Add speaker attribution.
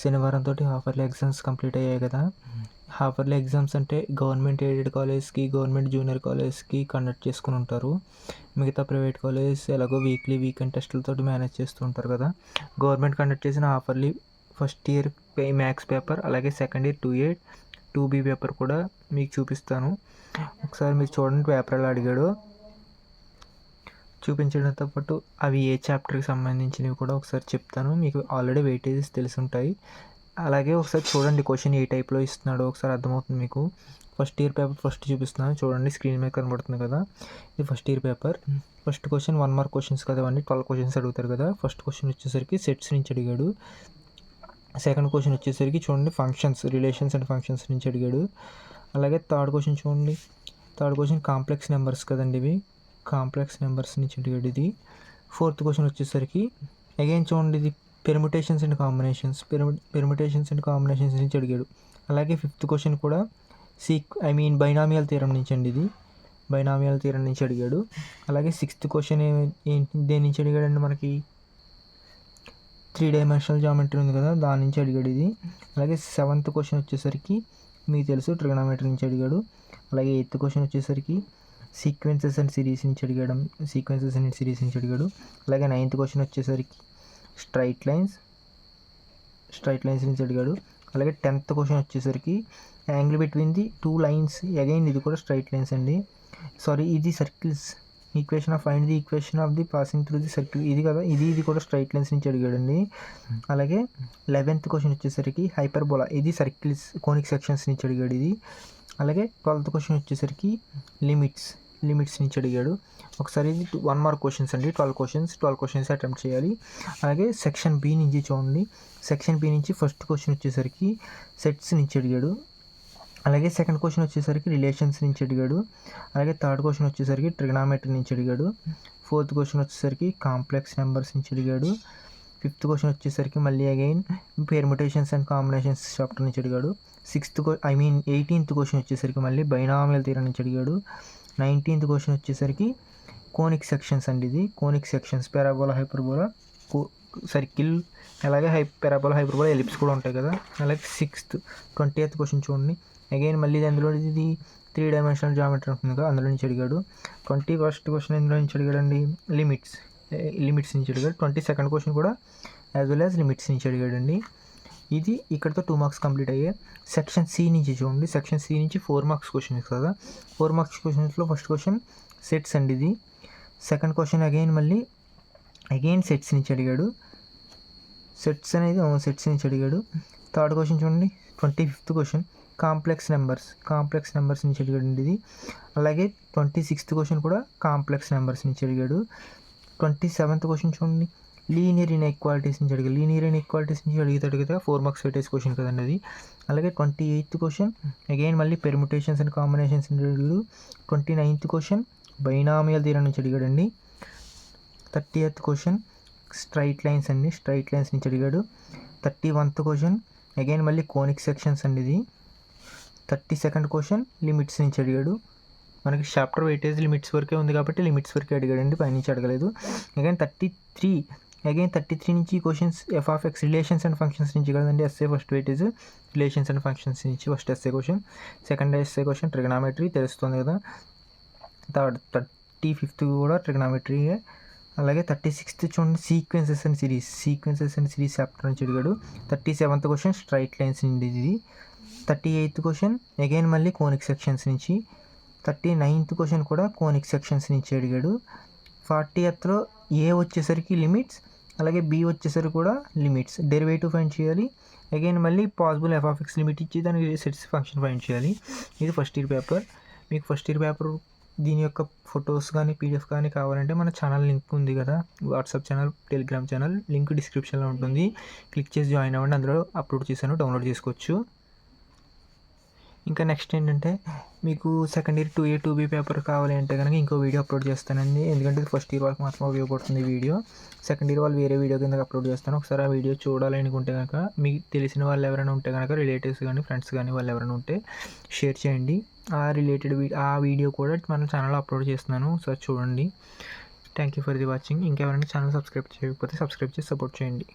Speaker 1: శనివారంతో half-yearly exams complete అయ్యాయి కదా. Half yearly exams అంటే గవర్నమెంట్ ఎయిడెడ్ కాలేజ్కి, గవర్నమెంట్ జూనియర్ కాలేజ్కి కండక్ట్ చేసుకుని ఉంటారు. మిగతా ప్రైవేట్ కాలేజ్ ఎలాగో వీకెండ్ టెస్టులతో మేనేజ్ చేస్తూ ఉంటారు కదా. గవర్నమెంట్ కండక్ట్ చేసిన half yearly first year maths paper, అలాగే second year 2A 2B paper కూడా మీకు చూపిస్తాను. ఒకసారి మీరు చూడండి పేపర్ ఎలా అడిగాడో. చూపించడంతో పాటు అవి ఏ చాప్టర్కి సంబంధించినవి కూడా ఒకసారి చెప్తాను. మీకు ఆల్రెడీ వెయిటేజెస్ తెలిసి ఉంటాయి. అలాగే ఒకసారి చూడండి క్వశ్చన్ ఏ టైప్లో ఇస్తున్నాడో ఒకసారి అర్థమవుతుంది మీకు. ఫస్ట్ ఇయర్ పేపర్ ఫస్ట్ చూపిస్తున్నాను చూడండి, స్క్రీన్ మీద కనబడుతుంది కదా. ఇది first year paper. First question 1 mark questions కదా, అవన్నీ 12 క్వశ్చన్స్ అడుగుతారు కదా. ఫస్ట్ క్వశ్చన్ వచ్చేసరికి సెట్స్ నుంచి అడిగాడు. సెకండ్ క్వశ్చన్ వచ్చేసరికి చూడండి ఫంక్షన్స్, రిలేషన్స్ అండ్ ఫంక్షన్స్ నుంచి అడిగాడు. అలాగే థర్డ్ క్వశ్చన్ చూడండి, థర్డ్ క్వశ్చన్ కాంప్లెక్స్ నెంబర్స్ కదండి, ఇవి కాంప్లెక్స్ నెంబర్స్ నుంచి అడిగాడు ఇది. ఫోర్త్ క్వశ్చన్ వచ్చేసరికి అగైన్ చూడండి, ఇది permutations and combinations, permutations and combinations నుంచి అడిగాడు. అలాగే ఫిఫ్త్ క్వశ్చన్ కూడా బైనామియల్ థియరం నుంచి అండి, ఇది బైనామియల్ థియరం నుంచి అడిగాడు. అలాగే సిక్స్త్ క్వశ్చన్ దేని నుంచి అడిగాడండి, మనకి 3 డైమెన్షనల్ జామెట్రీ ఉంది కదా, దాని నుంచి అడిగాడు ఇది. అలాగే సెవెంత్ క్వశ్చన్ వచ్చేసరికి మీకు తెలుసు ట్రిగనోమెట్రీ నుంచి అడిగాడు. అలాగే ఎయిత్ క్వశ్చన్ వచ్చేసరికి సీక్వెన్సెస్ అండ్ సిరీస్ నుంచి అడిగాడు. అలాగే నైన్త్ క్వశ్చన్ వచ్చేసరికి స్ట్రైట్ లైన్స్ నుంచి అడిగాడు. అలాగే 10th క్వశ్చన్ వచ్చేసరికి angle between the 2 lines, again ఇది కూడా స్ట్రైట్ లైన్స్ అండి. ఇది circles equation of find the equation of the passing through the circle, ఇది కదా, ఇది కూడా స్ట్రైట్ లైన్స్ నుంచి అడిగాడండి. అలాగే 11th క్వశ్చన్ వచ్చేసరికి హైపర్బోలా, ఇది సర్కిల్స్ కోనిక్ సెక్షన్స్ నుంచి అడిగాడు ఇది. అలాగే 12th క్వశ్చన్ వచ్చేసరికి లిమిట్స్ నుంచి అడిగాడు. ఒకసారి ఇది 1 మార్క్ క్వశ్చన్స్ అండి, 12 క్వశ్చన్స్ అటెంప్ట్ చేయాలి. అలాగే సెక్షన్ బి నుంచి చూడండి, సెక్షన్ బి నుంచి ఫస్ట్ క్వశ్చన్ వచ్చేసరికి సెట్స్ నుంచి అడిగాడు. అలాగే సెకండ్ క్వశ్చన్ వచ్చేసరికి రిలేషన్స్ నుంచి అడిగాడు. అలాగే థర్డ్ క్వశ్చన్ వచ్చేసరికి ట్రిగనామెట్రీ నుంచి అడిగాడు. ఫోర్త్ క్వశ్చన్ వచ్చేసరికి కాంప్లెక్స్ నెంబర్స్ నుంచి అడిగాడు. ఫిఫ్త్ క్వశ్చన్ వచ్చేసరికి మళ్ళీ again permutations and combinations chapter నుంచి అడిగాడు. 18th క్వశ్చన్ వచ్చేసరికి మళ్ళీ బైనామియల్ థియరం నుంచి అడిగాడు. 19th క్వశ్చన్ వచ్చేసరికి కోనిక్ సెక్షన్స్ అండి, ఇది conic sections, parabola, hyperbola, circle, అలాగే పారాబోలా, హైపర్బోలా, ఎలిప్స్ కూడా ఉంటాయి కదా. అలాగే 20th క్వశ్చన్ చూడండి, అగైన్ మళ్ళీ అందులో ఇది 3 డైమెన్షనల్ జామెట్రీ ఉంటుంది కదా, అందులో నుంచి అడిగాడు. 21st క్వశ్చన్ ఎందులో నుంచి అడిగాడండి, లిమిట్స్ నుంచి అడిగాడు. 22nd క్వశ్చన్ కూడా యాజ్ వెల్ యాజ్ లిమిట్స్ నుంచి అడిగాడండి. ఇది ఇక్కడతో 2 మార్క్స్ కంప్లీట్ అయ్యాయి. సెక్షన్ సి నుంచి చూడండి, సెక్షన్ సి నుంచి 4 మార్క్స్ క్వశ్చన్స్ కదా. 4 మార్క్స్ క్వశ్చన్స్లో ఫస్ట్ క్వశ్చన్ సెట్స్ అండి, ఇది. సెకండ్ క్వశ్చన్ అగైన్ సెట్స్ నుంచి అడిగాడు. సెట్స్ నుంచి అడిగాడు. థర్డ్ క్వశ్చన్ చూడండి, 25th క్వశ్చన్ కాంప్లెక్స్ నెంబర్స్ నుంచి అడిగాడు ఇది. అలాగే 26th క్వశ్చన్ కూడా కాంప్లెక్స్ నెంబర్స్ నుంచి అడిగాడు. 27th క్వశ్చన్ చూడండి, లీనియర్ ఇన్ఈక్వాలిటీస్ నుంచి అడిగాడు. అడిగితే 4 మార్క్స్ వెయిటేజ్ క్వశ్చన్ కదండి అది. అలాగే 28th క్వశ్చన్ అగైన్ మళ్ళీ పెర్ముటేషన్స్ అండ్ కాంబినేషన్స్ నుంచి అడిగాడు. 29th క్వశ్చన్ బైనామియల్ థియరం నుంచి అడిగాడండి. 30th క్వశ్చన్ స్ట్రైట్ లైన్స్ నుంచి అడిగాడు. 31th క్వశ్చన్ అగైన్ మళ్ళీ కోనిక్ సెక్షన్స్ అండి, ఇది. 32nd క్వశ్చన్ లిమిట్స్ నుంచి అడిగాడు. మనకి చాప్టర్ వెయిటేజ్ లిమిట్స్ వరకే ఉంది కాబట్టి లిమిట్స్ వరకే అడిగాడండి, పైనుంచి అడగలేదు. అగైన్ 33 నుంచి questions f(x) relations and functions నుంచి కదండి, SA first weightage relations and functions నుంచి first SA question. Second SA question trigonometry తెలుస్తుంది కదా. 35th కూడా ట్రిగనామెట్రీయే. అలాగే 36th చూడండి, సీక్వెన్సెస్ అండ్ సిరీస్ చాప్టర్ నుంచి అడిగాడు. 37th క్వశ్చన్ స్ట్రైట్ లైన్స్ నుండి ఇది. 38th క్వశ్చన్ అగైన్ మళ్ళీ కోనిక్ సెక్షన్స్ నుంచి. 39th క్వశ్చన్ కూడా కోనిక్ సెక్షన్స్ నుంచి అడిగాడు. 40thలో ఏ వచ్చేసరికి లిమిట్స్, అలాగే బి వచ్చేసరికి కూడా లిమిట్స్, డెరివేటివ్ ఫైండ్ చేయాలి. అగైన్ మళ్ళీ పాసిబుల్ f(x) లిమిట్ ఇచ్చి దానికి సెట్స్ ఫంక్షన్ ఫైండ్ చేయాలి. ఇది ఫస్ట్ ఇయర్ పేపర్. మీకు ఫస్ట్ ఇయర్ పేపర్ దీని యొక్క ఫొటోస్ కానీ పీడిఎఫ్ కానీ కావాలంటే మన ఛానల్ లింక్ ఉంది కదా, WhatsApp channel, Telegram channel link డిస్క్రిప్షన్లో ఉంటుంది. క్లిక్ చేసి జాయిన్ అవ్వండి, అందులో అప్లోడ్ చేశాను, డౌన్లోడ్ చేసుకోవచ్చు. ఇంకా నెక్స్ట్ ఏంటంటే మీకు second year 2A 2B paper కావాలి అంటే కనుక ఇంకో వీడియో అప్లోడ్ చేస్తానండి, ఎందుకంటే ఫస్ట్ ఇయర్ వాళ్ళకి మాత్రం ఉపయోగపడుతుంది ఈ వీడియో. సెకండ్ ఇయర్ వాళ్ళు వేరే వీడియో కింద అప్లోడ్ చేస్తాను. ఒకసారి ఆ వీడియో చూడాలి అనుకుంటే కనుక, మీకు తెలిసిన వాళ్ళు ఎవరైనా ఉంటే కనుక, రిలేటివ్స్ కానీ ఫ్రెండ్స్ కానీ వాళ్ళు ఎవరైనా ఉంటే షేర్ చేయండి. ఆ వీడియో కూడా మన ఛానల్లో అప్లోడ్ చేస్తున్నాను, ఒకసారి చూడండి. Thank you for the watching. ఇంకెవరైనా ఛానల్ సబ్స్క్రైబ్ చేయకపోతే సబ్స్క్రైబ్ చేసి సపోర్ట్ చేయండి.